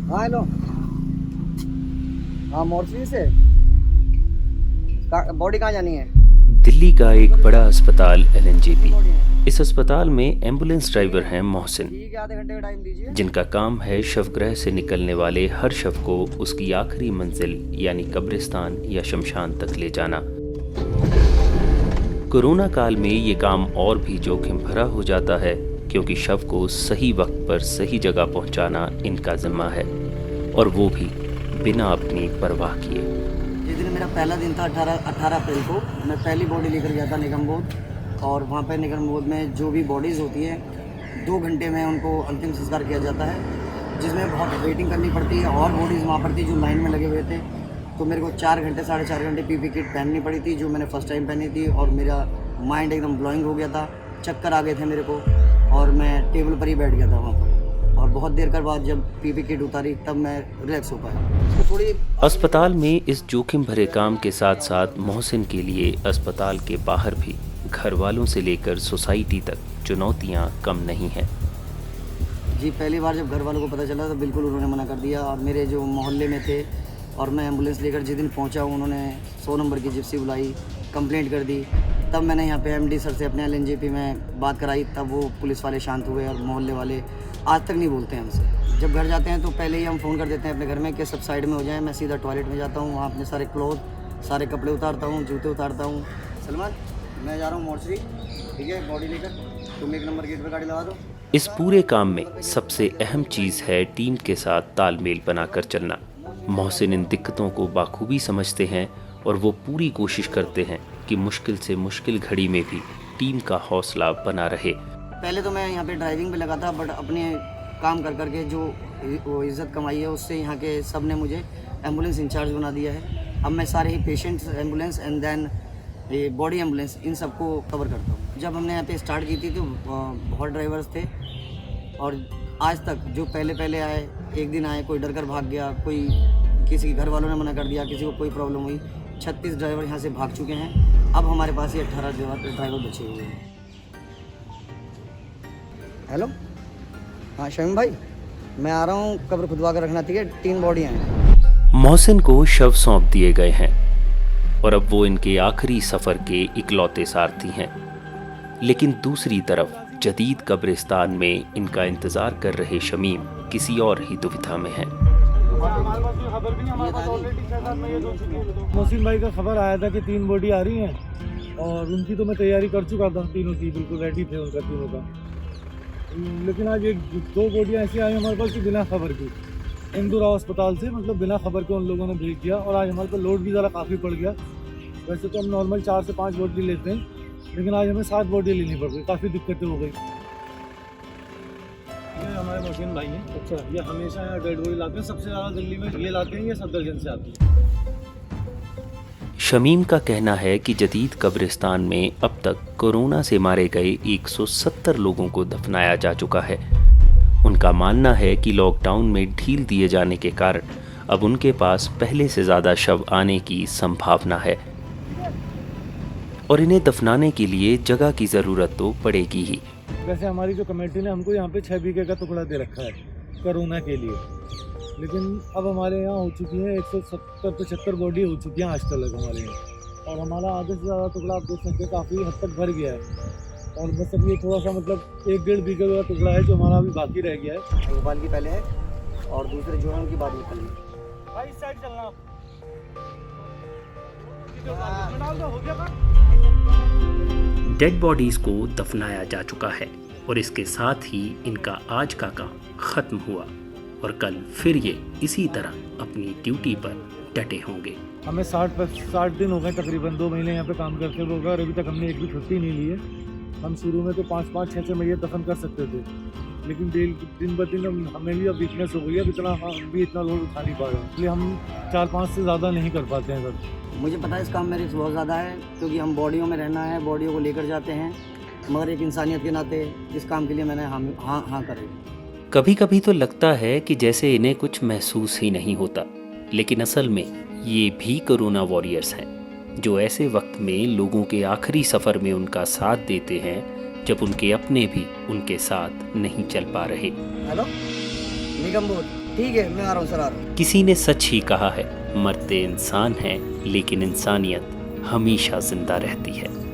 हाँ हेलो। हाँ मोर्चरी से बॉडी कहाँ जानी है? दिल्ली का एक बड़ा अस्पताल एलएनजेपी। इस अस्पताल में एम्बुलेंस ड्राइवर हैं मोहसिन, ठीक है, आधे घंटे का टाइम दीजिए। जिनका काम है शवगृह से निकलने वाले हर शव को उसकी आखिरी मंजिल यानी कब्रिस्तान या शमशान तक ले जाना। कोरोना काल में ये काम और भी जोखिम भरा हो जाता है, क्योंकि शव को सही वक्त पर सही जगह पहुंचाना इनका जिम्मा है, और वो भी बिना अपनी परवाह किए। जिस दिन मेरा पहला दिन था 18 अप्रैल को, मैं पहली बॉडी लेकर गया था निगम बोध, और वहाँ पे निगम बोध में जो भी बॉडीज़ होती हैं 2 घंटे में उनको अंतिम संस्कार किया जाता है, जिसमें बहुत वेटिंग करनी पड़ती है। और बॉडीज़ वहाँ पर थी जो लाइन में लगे हुए थे, तो मेरे को 4 घंटे 4.5 घंटे पीपी किट पहननी पड़ी थी, जो मैंने फ़र्स्ट टाइम पहनी थी। और मेरा माइंड एकदम ब्लोइंग हो गया था, चक्कर आ गए थे मेरे को, और मैं टेबल पर ही बैठ गया था वहाँ पर। और बहुत देर कर बाद जब पीपी किट उतारी तब मैं रिलैक्स हो पाया। तो थोड़ी अस्पताल में इस जोखिम भरे काम के साथ साथ मोहसिन के लिए अस्पताल के बाहर भी घर वालों से लेकर सोसाइटी तक चुनौतियां कम नहीं हैं। जी, पहली बार जब घर वालों को पता चला तो बिल्कुल उन्होंने मना कर दिया। और मेरे जो मोहल्ले में थे, और मैं एम्बुलेंस लेकर जिस दिन पहुंचा, उन्होंने 100 नंबर की जिप्सी बुलाई, कंप्लेंट कर दी। तब मैंने यहाँ पे एमडी सर से अपने एलएनजेपी में बात कराई, तब वो पुलिस वाले शांत हुए। और मोहल्ले वाले आज तक नहीं बोलते हैं हमसे। जब घर जाते हैं तो पहले ही हम फ़ोन कर देते हैं अपने घर में कि सब साइड में हो जाए। मैं सीधा टॉयलेट में जाता हूँ, वहाँ अपने सारे क्लोथ, सारे कपड़े उतारता हूँ, जूते उतारता हूँ। सलमान, मैं जा रहा हूँ मोर्चरी, ठीक है, बॉडी लेकर, तुम 1 नंबर गेट पर गाड़ी लगा दो। इस पूरे काम में सबसे अहम चीज़ है टीम के साथ तालमेल बनाकर चलना। मोहसिन इन दिक्कतों को बाखूबी समझते हैं, और वो पूरी कोशिश करते हैं कि मुश्किल से मुश्किल घड़ी में भी टीम का हौसला बना रहे। पहले तो मैं यहाँ पे ड्राइविंग पे लगा था, बट अपने काम कर करके जो वो इज़्ज़त कमाई है, उससे यहाँ के सब ने मुझे एम्बुलेंस इंचार्ज बना दिया है। अब मैं सारे ही पेशेंट्स एम्बुलेंस एंड देन ये बॉडी एम्बुलेंस, इन सबको कवर करता हूँ। जब हमने यहाँ पे स्टार्ट की थी तो बहुत ड्राइवर्स थे, और आज तक जो पहले आए, एक दिन आए, कोई डर कर भाग गया, कोई किसी के घर वालों ने मना कर दिया, किसी को कोई प्रॉब्लम हुई। 36 ड्राइवर यहाँ से भाग चुके हैं। अब हमारे पास ये 18 ड्राइवर बचे हुए हैं। हेलो, हाँ शमीम भाई, मैं आ रहा हूँ, कब्र खुदवा कर रखना, ठीक है, 3 बॉडियाँ हैं। मोहसिन को शव सौंप दिए गए हैं, और अब वो इनके आखिरी सफ़र के इकलौते सारथी हैं। लेकिन दूसरी तरफ जदीद कब्रिस्तान में इनका इंतज़ार कर रहे शमीम किसी और ही दुविधा में हैं। मोहसिन भाई का खबर आया था कि 3 बॉडी आ रही हैं, और उनकी तो मैं तैयारी कर चुका था, तीनों की बिल्कुल रेडी थे उनका, तीनों का। लेकिन आज 2 बॉडियाँ ऐसी आई हमारे पास कि बिना खबर की, इंदौर अस्पताल से, मतलब बिना खबर के उन लोगों ने भेज दिया। और आज हमारे पास लोड भी ज़रा काफ़ी पड़ गया। वैसे तो हम नॉर्मल 4 से 5 बॉडी लेते हैं, लेकिन आज हमें 7 बॉडी लेनी पड़ गई, काफ़ी दिक्कतें हो गई। ये हमारे मोहसिन भाई हैं। अच्छा, ये हमेशा यहाँ डेड बॉडी लाते हैं, सबसे ज़्यादा दिल्ली में ये लाते हैं, ये सफदरजंग से आती है। शमीम का कहना है कि जदीद कब्रिस्तान में अब तक कोरोना से मारे गए 170 लोगों को दफनाया जा चुका है। उनका मानना है कि लॉकडाउन में ढील दिए जाने के कारण अब उनके पास पहले से ज़्यादा शव आने की संभावना है, और इन्हें दफनाने के लिए जगह की ज़रूरत तो पड़ेगी ही। वैसे हमारी जो कमेटी ने हमको यहाँ पे 6 बीघे का टुकड़ा दे रखा है कोरोना के लिए, लेकिन अब हमारे यहाँ हो चुकी है 170-75 बॉडी हो चुकी हैं आज तक हमारे यहाँ, और हमारा आधे से ज़्यादा टुकड़ा आप देख सकते हैं काफ़ी हद तक भर गया है। और बस अब ये थोड़ा सा मतलब 1-1.5 बीघे का टुकड़ा है जो हमारा अभी बाकी रह गया है। भोपाल की पहले है, और दूसरे जो है उनकी बाद निकल गई। भाई इस साइड चलना डेड बॉडीज़ को दफनाया जा चुका है, और इसके साथ ही इनका आज का काम ख़त्म हुआ, और कल फिर ये इसी तरह अपनी ड्यूटी पर डटे होंगे। हमें 60 दिन हो गए, तकरीबन 2 महीने यहाँ पे काम करते हुए होगा, और अभी तक हमने एक भी छुट्टी नहीं ली है। हम शुरू में तो 5-5, 6-6 महीने दफन कर सकते थे, लेकिन दिन ब दिन हमें भी अब वीकनेस हो गई है, हम भी इतना लोड उठा नहीं पा रहे हैं, इसलिए हम 4-5 से ज़्यादा नहीं कर पाते हैं सर। मुझे पता है इस काम में रिस्क बहुत ज़्यादा है, क्योंकि हम बॉडियों में रहना है, बॉडियों को लेकर जाते हैं, मगर एक इंसानियत के नाते इस काम के लिए मैंने हाँ करी। कभी कभी तो लगता है कि जैसे इन्हें कुछ महसूस ही नहीं होता, लेकिन असल में ये भी कोरोना वॉरियर्स हैं, जो ऐसे वक्त में लोगों के आखिरी सफ़र में उनका साथ देते हैं, जब उनके अपने भी उनके साथ नहीं चल पा रहे। हेलो, निगम बोध, ठीक है, मैं आ रहा हूँ सर, आ रहा हूँ। किसी ने सच ही कहा है, मरते इंसान हैं लेकिन इंसानियत हमेशा जिंदा रहती है।